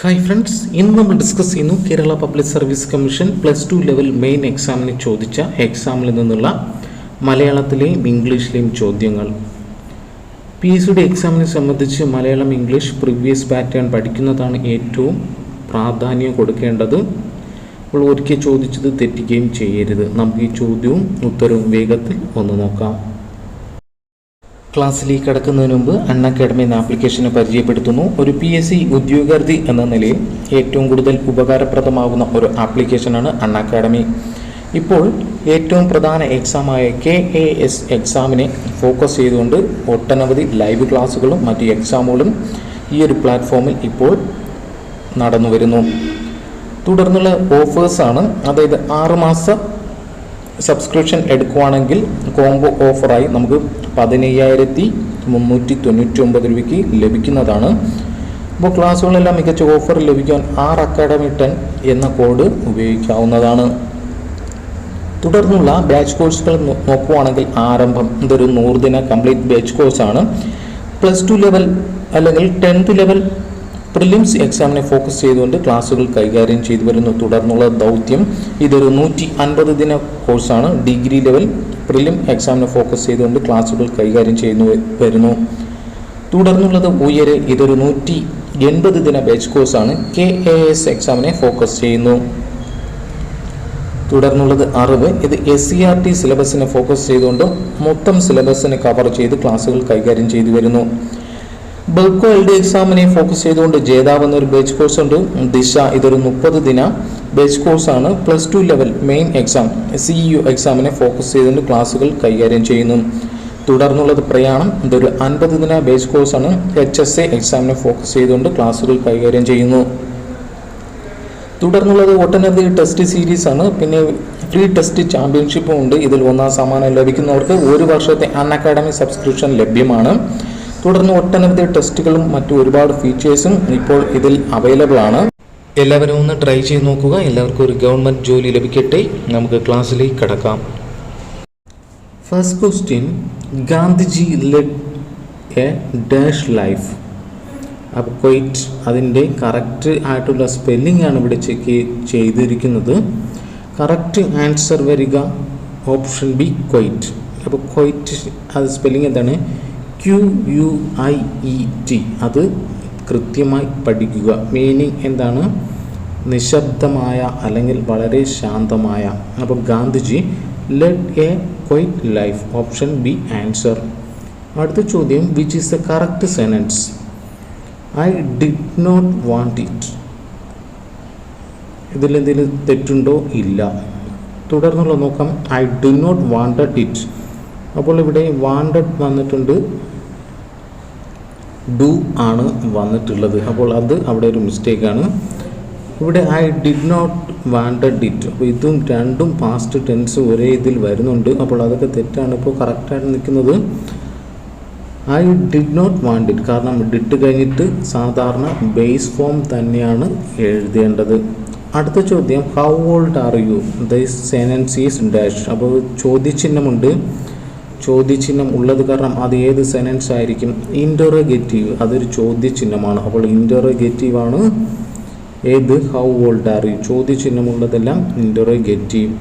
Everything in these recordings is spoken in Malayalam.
ഹായ് ഫ്രണ്ട്സ്, ഇന്ന് നമ്മൾ ഡിസ്കസ് ചെയ്യുന്നു Kerala public service commission +2 level main എക്സാമിന് ചോദിച്ച എക്സാമിൽ നിന്നുള്ള മലയാളത്തിലെയും ഇംഗ്ലീഷിലെയും ചോദ്യങ്ങൾ. PSCയുടെ എക്സാമിനെ സംബന്ധിച്ച് മലയാളം ഇംഗ്ലീഷ് പ്രീവിയസ് പാറ്റേൺ പഠിക്കുന്നതാണ് ഏറ്റവും പ്രാധാന്യം കൊടുക്കേണ്ടത്. അപ്പോൾ ഒരിക്കൽ ചോദിച്ചത് തെറ്റുകയും ചെയ്യരുത്. നമുക്ക് ഈ ചോദ്യവും ഉത്തരവും വേഗത്തിൽ ഒന്ന് നോക്കാം. ക്ലാസ്സിലേക്ക് കടക്കുന്നതിന് മുമ്പ് അൺഅക്കാഡമി എന്ന ആപ്ലിക്കേഷനെ പരിചയപ്പെടുത്തുന്നു. ഒരു PSC ഉദ്യോഗാർത്ഥി എന്ന നിലയിൽ ഏറ്റവും കൂടുതൽ ഉപകാരപ്രദമാകുന്ന ഒരു ആപ്ലിക്കേഷനാണ് അൺഅക്കാഡമി. ഇപ്പോൾ ഏറ്റവും പ്രധാന എക്സാമായ KAS എക്സാമിനെ ഫോക്കസ് ചെയ്തുകൊണ്ട് ഒട്ടനവധി ലൈവ് ക്ലാസ്സുകളും മറ്റ് എക്സാമുകളും ഈ ഒരു പ്ലാറ്റ്ഫോമിൽ ഇപ്പോൾ നടന്നു വരുന്നു. തുടർന്നുള്ള ഓഫേഴ്സാണ്, അതായത് 6 മാസ സബ്സ്ക്രിപ്ഷൻ എടുക്കുകയാണെങ്കിൽ കോംബോ ഓഫറായി നമുക്ക് 15,399 രൂപയ്ക്ക് ലഭിക്കുന്നതാണ്. അപ്പോൾ ക്ലാസ്സുകളെല്ലാം മികച്ച ഓഫർ ലഭിക്കാൻ RACADEMY10 എന്ന കോഡ് ഉപയോഗിക്കാവുന്നതാണ്. തുടർന്നുള്ള ബാച്ച് കോഴ്സുകൾ നോക്കുകയാണെങ്കിൽ ആരംഭം ഇതൊരു 100 ദിന കംപ്ലീറ്റ് ബാച്ച് കോഴ്സാണ്. +2 ലെവൽ അല്ലെങ്കിൽ 10th ലെവൽ പ്രിലിംസ് എക്സാമിനെ ഫോക്കസ് ചെയ്തുകൊണ്ട് ക്ലാസ്സുകൾ കൈകാര്യം ചെയ്തു വരുന്നു. തുടർന്നുള്ള ദൗത്യം ഇതൊരു 150 ദിന കോഴ്സാണ്. ഡിഗ്രി ലെവൽ പ്രിലിം എക്സാമിനെ ഫോക്കസ് ചെയ്തുകൊണ്ട് ക്ലാസ്സുകൾ കൈകാര്യം ചെയ്യുന്നു വരുന്നു. തുടർന്നുള്ളത് ഉയരെ ഇതൊരു 180 ദിന ബാച്ച് കോഴ്സാണ്. KAS എക്സാമിനെ ഫോക്കസ് ചെയ്യുന്നു. തുടർന്നുള്ളത് അറിവ്, ഇത് SCERT സിലബസിനെ ഫോക്കസ് ചെയ്തുകൊണ്ട് മൊത്തം സിലബസിനെ കവർ ചെയ്ത് ക്ലാസ്സുകൾ കൈകാര്യം ചെയ്തു വരുന്നു. ബൾക്കോ LD എക്സാമിനെ ഫോക്കസ് ചെയ്തുകൊണ്ട് ജേതാവ് എന്നൊരു ബാച്ച് കോഴ്സ് ഉണ്ട്. ദിശ ഇതൊരു 30 ദിന ബാച്ച് കോഴ്സാണ്. +2 ലെവൽ മെയിൻ എക്സാം CEU എക്സാമിനെ ഫോക്കസ് ചെയ്തുകൊണ്ട് ക്ലാസ്സുകൾ കൈകാര്യം ചെയ്യുന്നു. തുടർന്നുള്ളത് പ്രയാണം, ഇതൊരു 50 ദിന ബാച്ച് കോഴ്സാണ്. HSA എക്സാമിനെ ഫോക്കസ് ചെയ്തുകൊണ്ട് ക്ലാസ്സുകൾ കൈകാര്യം ചെയ്യുന്നു. തുടർന്നുള്ളത് ഒട്ടനവധി ടെസ്റ്റ് സീരീസ് ആണ്. പിന്നെ ഫ്രീ ടെസ്റ്റ് ചാമ്പ്യൻഷിപ്പും ഉണ്ട്. ഇതിൽ 1ാം സമ്മാനം ലഭിക്കുന്നവർക്ക് 1 വർഷത്തെ അൺഅക്കാഡമി സബ്സ്ക്രിപ്ഷൻ ലഭ്യമാണ്. തുടർന്ന് ഒട്ടനവധി ടെസ്റ്റുകളും മറ്റു ഒരുപാട് ഫീച്ചേഴ്സും ഇപ്പോൾ ഇതിൽ അവൈലബിൾ ആണ്. എല്ലാവരും ഒന്ന് ട്രൈ ചെയ്ത് നോക്കുക. എല്ലാവർക്കും ഒരു ഗവൺമെൻറ് ജോലി ലഭിക്കട്ടെ. നമുക്ക് ക്ലാസ്സിലേക്ക് കടക്കാം. First question, Gandhiji led A dash life. അപ്പോൾ ക്വൈറ്റ് അതിൻ്റെ കറക്റ്റ് ആയിട്ടുള്ള സ്പെല്ലിംഗ് ആണ് ഇവിടെ ചെക്ക് ചെയ്തിരിക്കുന്നത്. കറക്റ്റ് ആൻസർ വരിക ഓപ്ഷൻ ബി, ക്വൈറ്റ്. അപ്പോൾ ക്വൈറ്റ് അത് സ്പെല്ലിംഗ് എന്താണ്? QUIET. അത് കൃത്യമായി പഠിക്കുക. മീനിങ് എന്താണ്? നിശബ്ദമായ അല്ലെങ്കിൽ വളരെ ശാന്തമായ. അപ്പോൾ Gandhiji led a quiet life, option B answer. അടുത്ത ചോദ്യം, which is the correct sentence? I did not want it. ഇതിലെന്തെങ്കിലും തെറ്റുണ്ടോ? ഇല്ല. തുടർന്നുള്ള നോക്കാം, I do not wanted it. അപ്പോൾ ഇവിടെ വാണ്ടഡ് വന്നിട്ടുണ്ട്, ഡു ആണ് വന്നിട്ടുള്ളത്. അപ്പോൾ അത് അവിടെ ഒരു മിസ്റ്റേക്കാണ്. ഇവിടെ I did not wanted it. അപ്പോൾ ഇതും രണ്ടും പാസ്റ്റ് ടെൻസ് ഒരേ ഇതിൽ വരുന്നുണ്ട്. അപ്പോൾ അതൊക്കെ തെറ്റാണ്. ഇപ്പോൾ കറക്റ്റായിട്ട് നിൽക്കുന്നത് I did not want it. കാരണം ഡിഡ് കഴിഞ്ഞിട്ട് സാധാരണ ബേസ് ഫോം തന്നെയാണ് എഴുതേണ്ടത്. അടുത്ത ചോദ്യം, how old are you? This sentence is dash. അപ്പോൾ ചോദ്യചിഹ്നമുണ്ട്. ചോദ്യചിഹ്നം ഉള്ളത് കാരണം അത് ഏത് സെനൻസ് ആയിരിക്കും? ഇൻ്ററോഗേറ്റീവ്. അതൊരു ചോദ്യചിഹ്നമാണ്. അപ്പോൾ ഇൻ്ററോഗേറ്റീവ് ആണ് ഏത്? How old are you. ചോദ്യചിഹ്നമുള്ളതെല്ലാം ഇൻ്ററോഗേറ്റീവ്.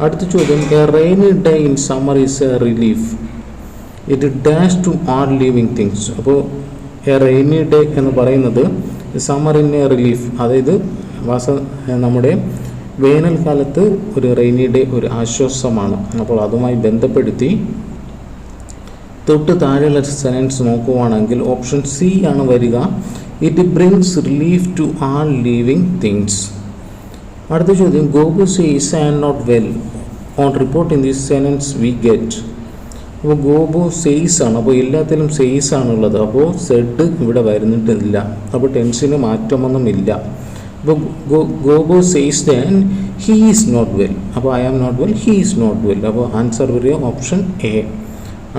അടുത്ത ചോദ്യം, a rainy day in summer is a relief. It dash to all living things. അപ്പോൾ എ റെയിനി ഡേ എന്ന് പറയുന്നത് സമ്മറിന് റിലീഫ്, അതായത് നമ്മുടെ വേനൽക്കാലത്ത് ഒരു റെയിനി ഡേ ഒരു ആശ്വാസമാണ്. അപ്പോൾ അതുമായി ബന്ധപ്പെടുത്തി തൊട്ട് താഴെയുള്ള സെനൻസ് നോക്കുകയാണെങ്കിൽ ഓപ്ഷൻ സി ആണ് വരിക. It brings relief to all living things. അടുത്ത ചോദ്യം, Gopu says I am not well on report in this sentence we get. അപ്പോൾ ഗോപു സെയ്സ് ആണ്. അപ്പോൾ എല്ലാത്തിലും സെയ്സ് ആണുള്ളത്. അപ്പോൾ സെഡ് ഇവിടെ വരുന്നിട്ടില്ല. അപ്പോൾ ടെൻസിന് മാറ്റമൊന്നും ഇല്ല. അപ്പോൾ Gopu says than he is not well. അപ്പോൾ I am not well, he is not well. അപ്പോൾ ആൻസർ വരിക ഓപ്ഷൻ എ.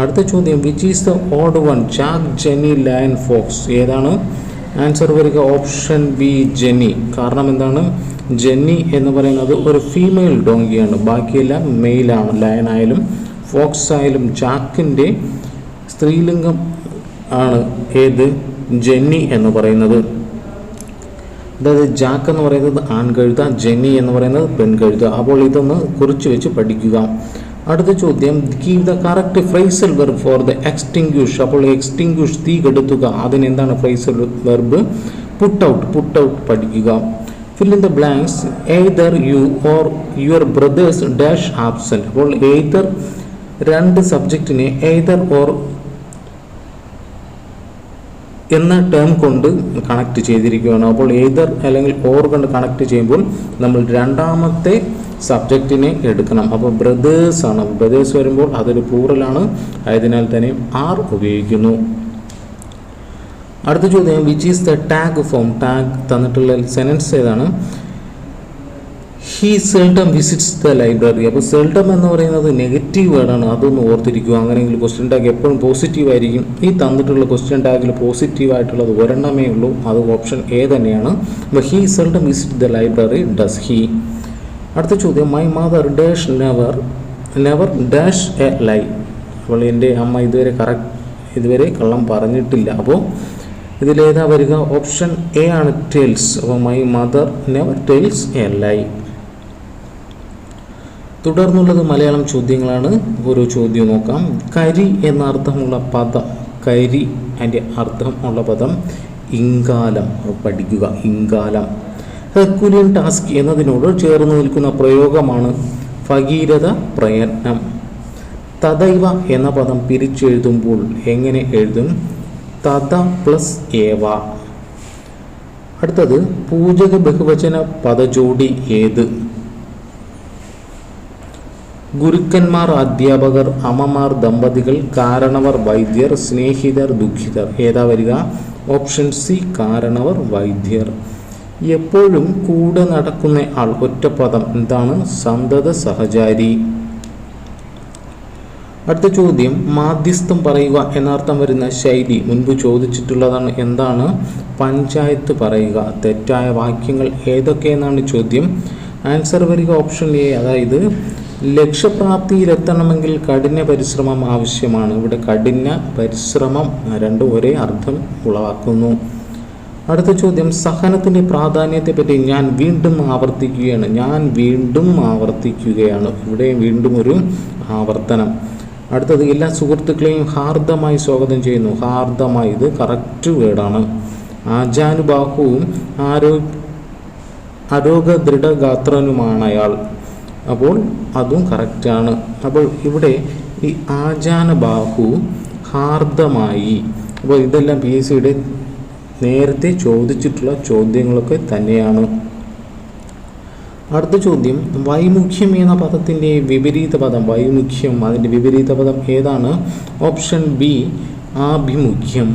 അടുത്ത ചോദ്യം, which is the odd one? Jack, Jenny, lion, fox. ഏതാണ് ആൻസർ വരിക? Option B, Jenny. കാരണം എന്താണ്? ജെന്നി എന്ന് പറയുന്നത് ഒരു ഫീമെയിൽ ഡോങ്കിയാണ്. ബാക്കിയെല്ലാം മെയിലാണ്. ലയൺ ആയാലും ഫോക്സ് ആയാലും ജാക്കിൻ്റെ സ്ത്രീലിംഗം ആണ് ഏത്? ജെന്നി എന്ന് പറയുന്നത്. അതായത് ജാക്ക് എന്ന് പറയുന്നത് ആൺകഴുത, ജെന്നി എന്ന് പറയുന്നത് പെൺകഴുത. അപ്പോൾ ഇതൊന്ന് കുറിച്ച് വെച്ച് പഠിക്കുക. അടുത്ത ചോദ്യം, give the correct phrasal verb for the extinguish. അപ്പോൾ എക്സ്റ്റിങ്ക്വിഷ്, തീ കെടുത്തുക, അതിനെന്താണ് ഫ്രൈസൽ വെർബ്? പുട്ട് ഔട്ട് പഠിക്കുക. Fill in the blanks. Either you or your brothers dash absent. അപ്പോൾ എയ്തർ രണ്ട് സബ്ജക്റ്റിനെ എയ്തർ ഓർ എന്ന ടേം കൊണ്ട് കണക്ട് ചെയ്തിരിക്കുകയാണ്. അപ്പോൾ എയ്തർ അല്ലെങ്കിൽ ഓർ കൊണ്ട് കണക്ട് ചെയ്യുമ്പോൾ നമ്മൾ രണ്ടാമത്തെ സബ്ജക്റ്റിനെ എടുക്കണം. അപ്പോൾ ബ്രദേഴ്സ് ആണ്. ബ്രദേഴ്സ് വരുമ്പോൾ അതൊരു പ്ലൂറലാണ്, ആയതിനാൽ തന്നെ ആർ ഉപയോഗിക്കുന്നു. അടുത്ത ചോദ്യം, which is the tag form. Tag തന്നിട്ടുള്ള സെൻറ്റൻസ് ഏതാണ്? He seldom visits the library. അപ്പോൾ സെൽഡം എന്ന് പറയുന്നത് നെഗറ്റീവ് വേർഡാണ്, അതൊന്ന് ഓർത്തിരിക്കുക. അങ്ങനെയെങ്കിൽ ക്വസ്റ്റ്യൻ ടാഗ് എപ്പോഴും പോസിറ്റീവ് ആയിരിക്കും. ഈ തന്നിട്ടുള്ള ക്വസ്റ്റ്യൻ ടാഗിൽ പോസിറ്റീവ് ആയിട്ടുള്ളത് ഒരെണ്ണമേ ഉള്ളൂ, അത് ഓപ്ഷൻ എ തന്നെയാണ്. അപ്പോൾ he seldom visit the library, does he. അടുത്ത ചോദ്യം, my mother dash never dash a lie. അപ്പോൾ എൻ്റെ അമ്മ ഇതുവരെ കള്ളം പറഞ്ഞിട്ടില്ല. അപ്പോൾ ഇതിലേതാ വരിക? ഓപ്ഷൻ എ ആണ്, ടെൽസ്. അപ്പോൾ my mother never tells a lie. തുടർന്നുള്ളത് മലയാളം ചോദ്യങ്ങളാണ്. ഓരോ ചോദ്യം നോക്കാം. കരി എന്ന അർത്ഥമുള്ള പദം, കരി അതിൻ്റെ അർത്ഥമുള്ള പദം ഇങ്കാലം പഠിക്കുക. ഇങ്കാലം. ഹെർക്കുലിയൻ ടാസ്ക് എന്നതിനോട് ചേർന്ന് നിൽക്കുന്ന പ്രയോഗമാണ് ഭഗീരഥ പ്രയത്നം. തദൈവ എന്ന പദം പിരിച്ചെഴുതുമ്പോൾ എങ്ങനെ എഴുതും? തത പ്ലസ് ഏവ. അടുത്തത്, പൂജക ബഹുവചന പദജോടി ഏത്? ഗുരുക്കന്മാർ, അധ്യാപകർ, അമ്മമാർ, ദമ്പതികൾ, കാരണവർ, വൈദ്യർ, സ്നേഹിതർ, ദുഃഖിതർ. ഏതാ വരിക? ഓപ്ഷൻ സി, കാരണവർ, വൈദ്യർ. എപ്പോഴും കൂടെ നടക്കുന്ന ആൾ, ഒറ്റപ്പദം എന്താണ്? സന്തത സഹചാരി. അടുത്ത ചോദ്യം, മാധ്യസ്ഥം പറയുക എന്നർത്ഥം വരുന്ന ശൈലി മുൻപ് ചോദിച്ചിട്ടുള്ളതാണ്. എന്താണ്? പഞ്ചായത്ത് പറയുക. തെറ്റായ വാക്യങ്ങൾ ഏതൊക്കെയെന്നാണ് ചോദ്യം. ആൻസർ വരിക ഓപ്ഷൻ എ, അതായത് ലക്ഷ്യപ്രാപ്തിയിലെത്തണമെങ്കിൽ കഠിന പരിശ്രമം ആവശ്യമാണ്. ഇവിടെ കഠിന പരിശ്രമം രണ്ടും ഒരേ അർത്ഥം ഉളവാക്കുന്നു. അടുത്ത ചോദ്യം, സഹനത്തിൻ്റെ പ്രാധാന്യത്തെപ്പറ്റി ഞാൻ വീണ്ടും ആവർത്തിക്കുകയാണ്. ഇവിടെ വീണ്ടും ഒരു ആവർത്തനം. അടുത്തത്, എല്ലാ സുഹൃത്തുക്കളെയും ഹാർദമായി സ്വാഗതം ചെയ്യുന്നു. ഹാർദമായി, ഇത് കറക്റ്റ് വേർഡാണ്. ആജാനുബാഹുവും ആരോഗ്യദൃഢഗാത്രനുമാണ് അയാൾ. അപ്പോൾ അതും കറക്റ്റാണ്. അപ്പോൾ ഇവിടെ ഈ ആജാനുബാഹു, ഹാർദമായി, അപ്പോൾ ഇതെല്ലാം PSCയുടെ നേരത്തെ ചോദിച്ചിട്ടുള്ള ചോദ്യങ്ങളൊക്കെ തന്നെയാണ്. അടുത്ത ചോദ്യം, വൈമുഖ്യം എന്ന പദത്തിൻ്റെ വിപരീത പദം. വൈമുഖ്യം, അതിൻ്റെ വിപരീത പദം ഏതാണ്? ഓപ്ഷൻ ബി, ആഭിമുഖ്യം.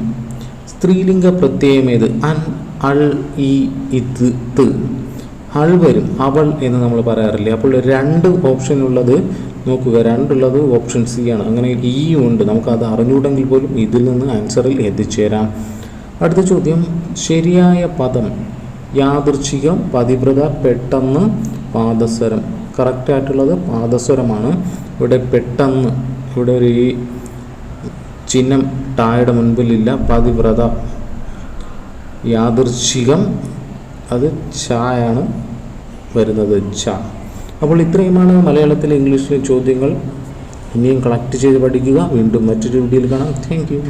സ്ത്രീലിംഗ പ്രത്യയം ഏത്? അൻ, അൾ, ഇ, ഇത്, ത്. അൾ വരും, അവൾ എന്ന് നമ്മൾ പറയാറില്ലേ. അപ്പോൾ രണ്ട് ഓപ്ഷൻ ഉള്ളത് നോക്കുക, രണ്ടുള്ളത് ഓപ്ഷൻ സി ആണ്. അങ്ങനെ ഈ ഉണ്ട്, നമുക്കത് അറിഞ്ഞൂടെങ്കിൽ പോലും ഇതിൽ നിന്ന് ആൻസറിൽ എത്തിച്ചേരാം. അടുത്ത ചോദ്യം, ശരിയായ പദം യാദൃച്ഛികം, പതിവ്രത, പെട്ടെന്ന്, പാദസ്വരം. കറക്റ്റായിട്ടുള്ളത് പാദസ്വരമാണ്. ഇവിടെ പെട്ടെന്ന്, ഇവിടെ ഒരു ചിഹ്നം ടായുടെ മുൻപിലില്ല. പതിവ്രത. യാദൃച്ഛികം, അത് ചായാണ് വരുന്നത്, ച. അപ്പോൾ ഇത്രയുമാണ് മലയാളത്തിലെ ഇംഗ്ലീഷിലെ ചോദ്യങ്ങൾ. ഇനിയും കളക്ട് ചെയ്ത് പഠിക്കുക. വീണ്ടും മറ്റൊരു വീഡിയോയിൽ കാണാം. Thank you.